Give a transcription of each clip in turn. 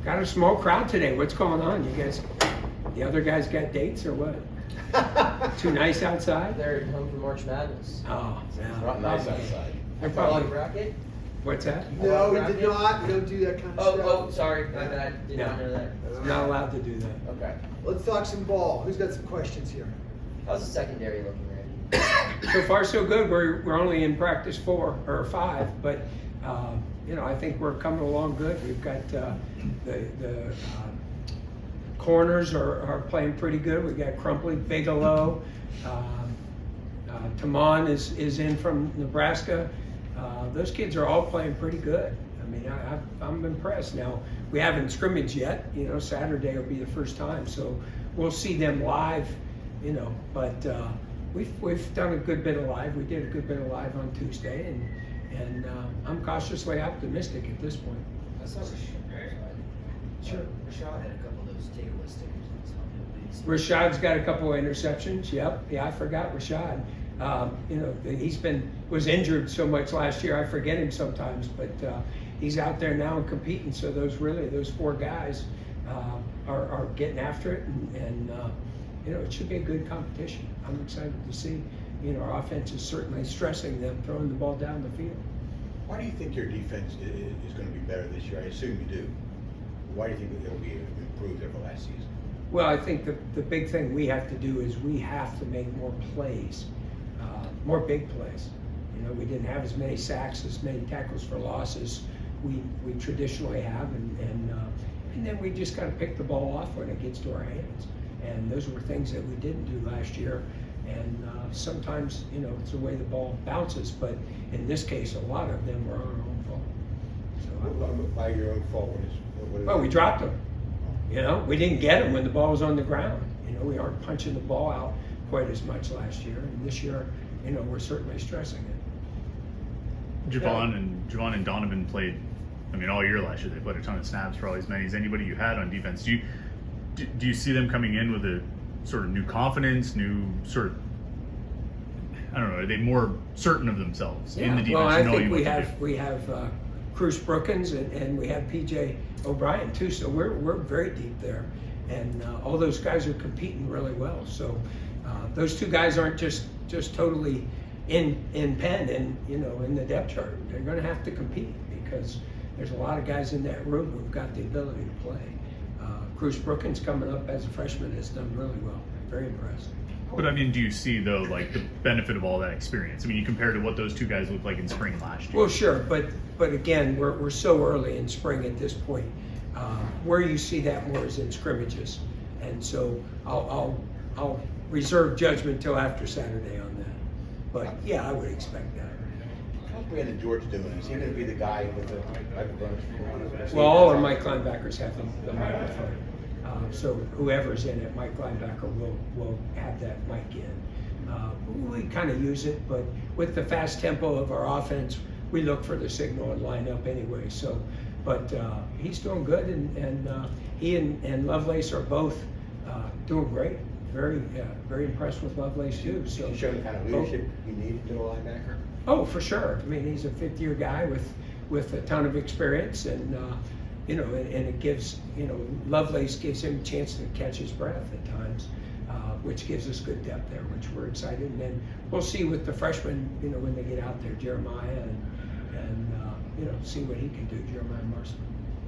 Got a small crowd today. What's going on? You guys, the other guys got dates or what? Too nice outside? They're home for March Madness. Oh, It's yeah. not nice outside. They're Like probably, bracket? what's that? No, we did not. We don't do that kind of stuff. Oh, sorry. My bad. Did not know that. Not allowed to do that. Okay. Let's talk some ball. Who's got some questions here? How's the secondary looking, Randy? So far, so good. We're only in practice 4 or 5, but I think we're coming along good. We've got the corners are playing pretty good. We've got Crumpley, Bigelow, Tamon is in from Nebraska. Those kids are all playing pretty good. I mean, I'm impressed. Now, we haven't scrimmaged yet. Saturday will be the first time, so we'll see them live. But we've done a good bit of live. We did a good bit of live on Tuesday, and I'm cautiously optimistic at this point. I saw Sure. Rashad had a couple of those takeaway stickers on his helmet. Rashad's got a couple of interceptions. Yep. Yeah, I forgot Rashad. Was injured so much last year. I forget him sometimes, but he's out there now and competing. So those 4 guys are getting after it, and it should be a good competition. I'm excited to see. Our offense is certainly stressing them, throwing the ball down the field. Why do you think your defense is going to be better this year? I assume you do. Why do you think it'll be improved over last season? Well, I think the big thing we have to do is we have to make more plays, more big plays. We didn't have as many sacks, as many tackles for losses we traditionally have, and then we just got to pick the ball off when it gets to our hands. And those were things that we didn't do last year. And sometimes, it's the way the ball bounces, but in this case, a lot of them were our own fault. By your own fault, what is Well, we dropped them. We didn't get them when the ball was on the ground. We aren't punching the ball out quite as much last year, and this year, we're certainly stressing it. Javon and Donovan played, all year last year. They played a ton of snaps, probably as many as anybody you had on defense. Do you see them coming in with a sort of new confidence, new sort of, I don't know, are they more certain of themselves in the defense? Well, I think we have Cruz Brookins and we have PJ O'Brien too, so we're very deep there, and all those guys are competing really well. So those 2 guys aren't just totally in Penn and in the depth chart. They're going to have to compete because there's a lot of guys in that room who've got the ability to play. Cruz Brookins coming up as a freshman has done really well. Very impressed. But do you see though, like the benefit of all that experience? You compare to what those 2 guys looked like in spring last year. Well, sure, but again, we're so early in spring at this point. Where you see that more is in scrimmages, and so I'll reserve judgment till after Saturday on that. But yeah, I would expect that. How's Brandon George doing? Is he going to be the guy with the microphone? Well, all our Mike linebackers have the microphone. So whoever's in it, Mike linebacker will have that mic in. We kind of use it, but with the fast tempo of our offense, we look for the signal and line up anyway. So, but he's doing good, and he and Lovelace are both doing great. Very impressed with Lovelace too. So He's showing the kind of leadership you need in a linebacker. Oh, for sure. He's a 5th-year guy with a ton of experience, and and it gives Lovelace gives him a chance to catch his breath at times, which gives us good depth there, which we're excited. And then we'll see with the freshmen, when they get out there, Jeremiah and see what he can do, Jeremiah Marston.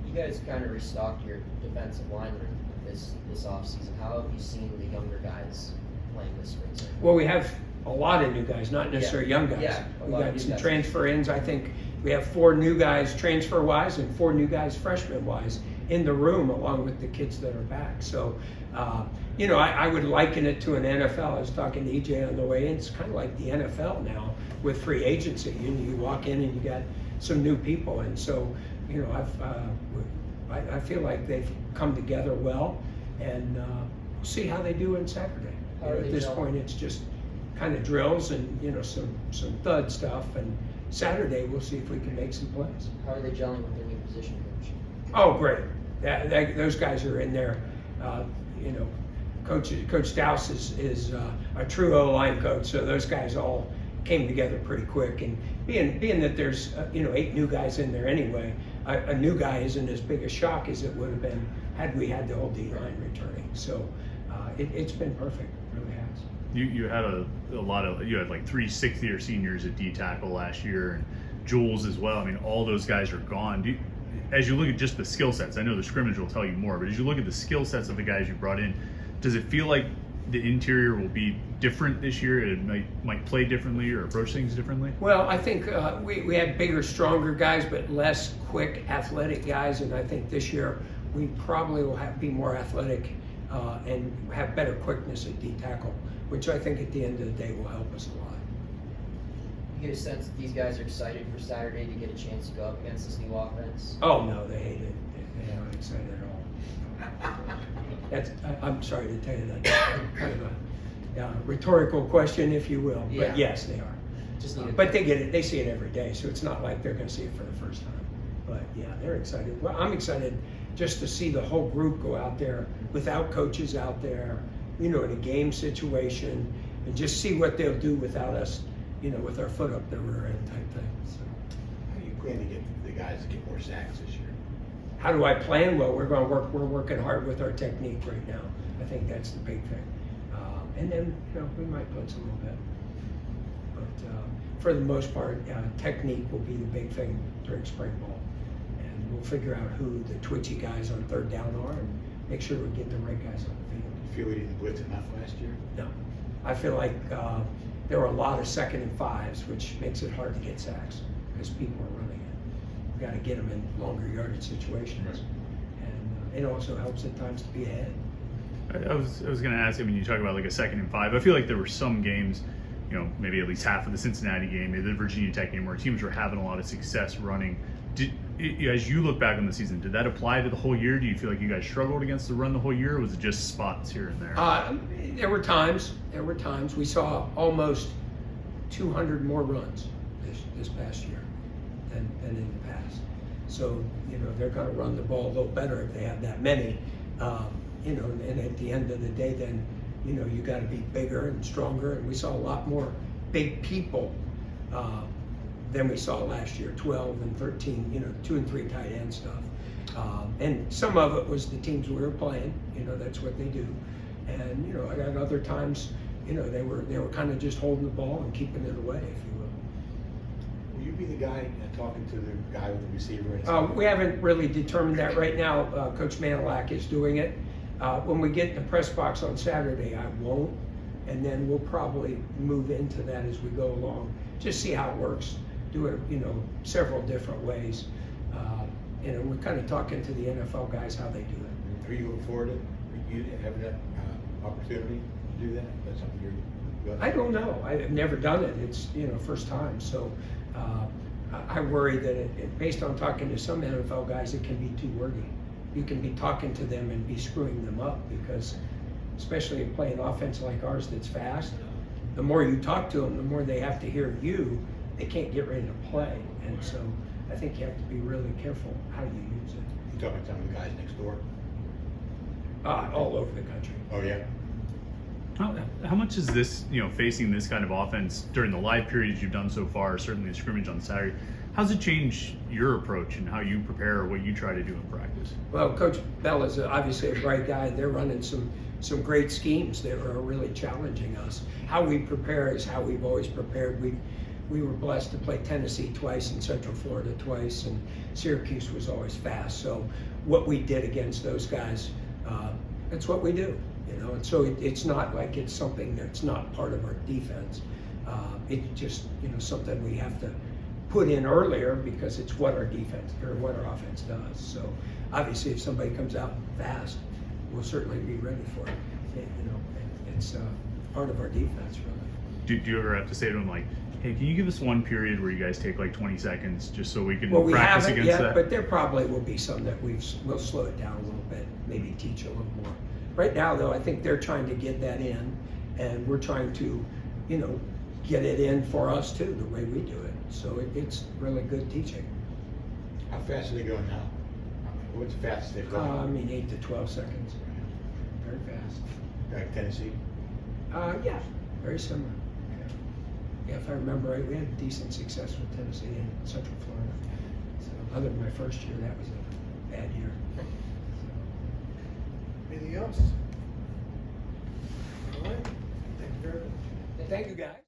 You guys kind of restocked your defensive line room this offseason. How have you seen the younger guys playing this spring? Well, we have a lot of new guys, not necessarily young guys. Yeah, we got some transfer ins. I think we have 4 new guys transfer-wise and 4 new guys freshman-wise in the room, along with the kids that are back. So, I would liken it to an NFL. I was talking to EJ on the way in. It's kind of like the NFL now with free agency. You walk in and you got some new people, and so I feel like they've come together well, and we'll see how they do on Saturday. At this point, it's just kind of drills and some thud stuff, and Saturday we'll see if we can make some plays. How are they gelling with their new position coach? Oh, great! Those guys are in there. Coach Dowse is a true O-line coach, so those guys all came together pretty quick, and being that there's 8 new guys in there anyway, a new guy isn't as big a shock as it would have been had we had the whole D line returning. So it's been perfect, it really has. You had you had like 3 sixth-year seniors at D tackle last year, and Jules as well. I mean, all those guys are gone. As you look at just the skill sets, I know the scrimmage will tell you more, but as you look at the skill sets of the guys you brought in, does it feel like the interior will be different this year? It might play differently or approach things differently? Well, I think we have bigger, stronger guys, but less quick, athletic guys, and I think this year we probably will be more athletic and have better quickness at D tackle, which I think at the end of the day will help us a lot. You get a sense that these guys are excited for Saturday to get a chance to go up against this new offense? Oh no, they hate it. They aren't excited at all. I'm sorry to tell you that. Kind of a rhetorical question, if you will. Yeah. But yes, they are. Just need But they get it. They see it every day, so it's not like they're going to see it for the first time. But yeah, they're excited. Well, I'm excited just to see the whole group go out there without coaches out there, in a game situation, and just see what they'll do without us, with our foot up the rear end type thing. So. How do you plan to get the guys to get more sacks this year? How do I plan? Well, we're working hard with our technique right now. I think that's the big thing. And then, we might blitz a little bit. But for the most part, technique will be the big thing during spring ball. And we'll figure out who the twitchy guys on third down are and make sure we get the right guys on the field. You feel we didn't blitz enough last year? No. I feel like there were a lot of 2nd and 5s, which makes it hard to get sacks because people are running it. We've got to get them in longer yardage situations. Right. And it also helps at times to be ahead. I was going to ask, you talk about like a 2nd and 5. I feel like there were some games, maybe at least half of the Cincinnati game, maybe the Virginia Tech game, where teams were having a lot of success running. As you look back on the season, did that apply to the whole year? Do you feel like you guys struggled against the run the whole year, or was it just spots here and there? There were times. We saw almost 200 more runs this past year than in the past. So, they're going to run the ball a little better if they have that many. And at the end of the day, then, you got to be bigger and stronger. And we saw a lot more big people than we saw last year, 12 and 13, 2 and 3 tight end stuff. And some of it was the teams we were playing, that's what they do. And, I got other times, they were kind of just holding the ball and keeping it away, if you will. Will you be the guy talking to the guy with the receiver? We haven't really determined that right now. Coach Manilak is doing it. When we get in the press box on Saturday, I won't. And then we'll probably move into that as we go along. Just see how it works. Do it, several different ways. We're kind of talking to the NFL guys how they do it. Are you looking forward to you having that opportunity to do that? That's something you're. I don't know. I've never done it. It's first time. So I worry that based on talking to some NFL guys, it can be too wordy. You can be talking to them and be screwing them up because, especially in playing offense like ours that's fast, the more you talk to them, the more they have to hear you. They can't get ready to play, and so I think you have to be really careful how you use it. You talking to some of the guys next door? All over the country. Oh yeah. How much is this, facing this kind of offense during the live periods you've done so far, certainly the scrimmage on Saturday, how's it changed your approach and how you prepare or what you try to do in practice? Well, Coach Bell is obviously a bright guy. They're running some great schemes that are really challenging us. How we prepare is how we've always prepared. We were blessed to play Tennessee twice and Central Florida twice, and Syracuse was always fast. So what we did against those guys, that's what we do. And so it's not like it's something that's not part of our defense. It's just something we have to put in earlier because it's what our defense or what our offense does. So obviously, if somebody comes out fast, we'll certainly be ready for it. It's part of our defense, really. Do you ever have to say to them like, hey, can you give us one period where you guys take like 20 seconds just so we can Well, we practice haven't against yet, that? but there probably will be some that we'll slow it down a little bit, maybe teach a little more. Right now, though, I think they're trying to get that in, and we're trying to, get it in for us too, the way we do it. So it's really good teaching. How fast are they going now? What's the fastest they've gone? 8 to 12 seconds. Very fast. Like Tennessee? Yeah, very similar. yeah, if I remember right, we had decent success with Tennessee and Central Florida. So other than my first year, that was a bad year. Anything else? All right, thank you very much. Thank you, guys.